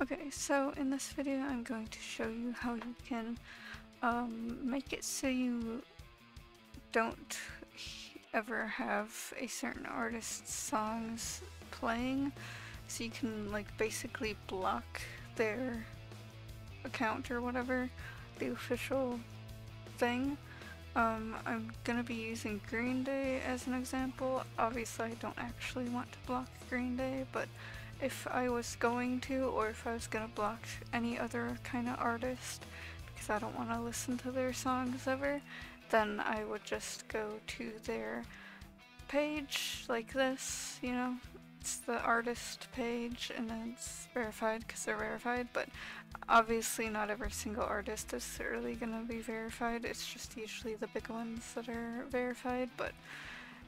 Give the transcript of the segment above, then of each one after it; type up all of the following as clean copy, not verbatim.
Okay, so in this video I'm going to show you how you can make it so you don't ever have a certain artist's songs playing, so you can like basically block their account or whatever, the official thing. I'm gonna be using Green Day as an example. Obviously I don't actually want to block Green Day, but if I was going to, or if I was gonna block any other kind of artist because I don't want to listen to their songs ever, then I would just go to their page like this, you know? It's the artist page and then it's verified because they're verified, but obviously not every single artist is really gonna be verified. It's just usually the big ones that are verified, but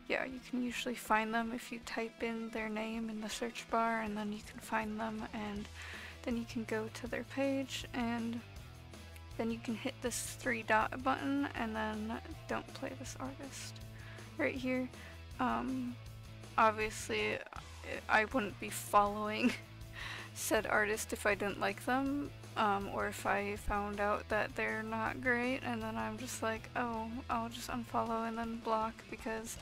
yeah, you can usually find them if you type in their name in the search bar, and then you can find them, and then you can go to their page, and then you can hit this 3-dot button and then don't play this artist right here. Obviously I wouldn't be following said artist if I didn't like them, or if I found out that they're not great and then I'm just like, oh, I'll just unfollow and then block because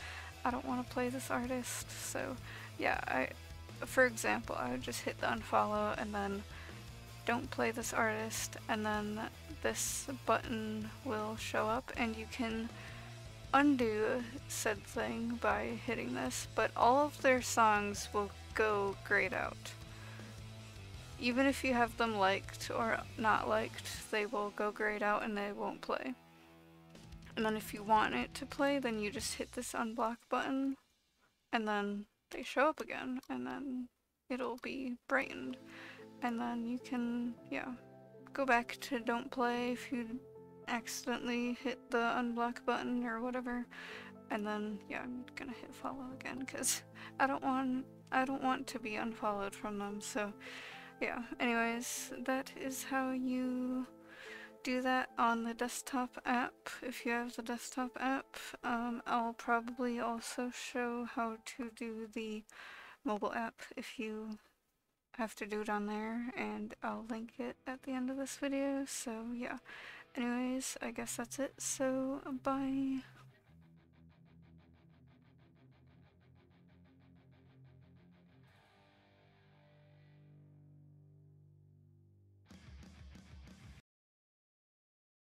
I don't want to play this artist. So yeah, for example, I would just hit the unfollow and then don't play this artist, and then this button will show up and you can undo said thing by hitting this, but all of their songs will go grayed out. Even if you have them liked or not liked, they will go grayed out and they won't play. And then if you want it to play, then you just hit this unblock button and then they show up again, and then it'll be brightened. And then you can, yeah, go back to don't play if you accidentally hit the unblock button or whatever. And then, yeah, I'm gonna hit follow again because I don't want to be unfollowed from them. So yeah, anyways, that is how you do that on the desktop app if you have the desktop app. I'll probably also show how to do the mobile app if you have to do it on there, and I'll link it at the end of this video. So yeah, anyways, I guess that's it, so bye.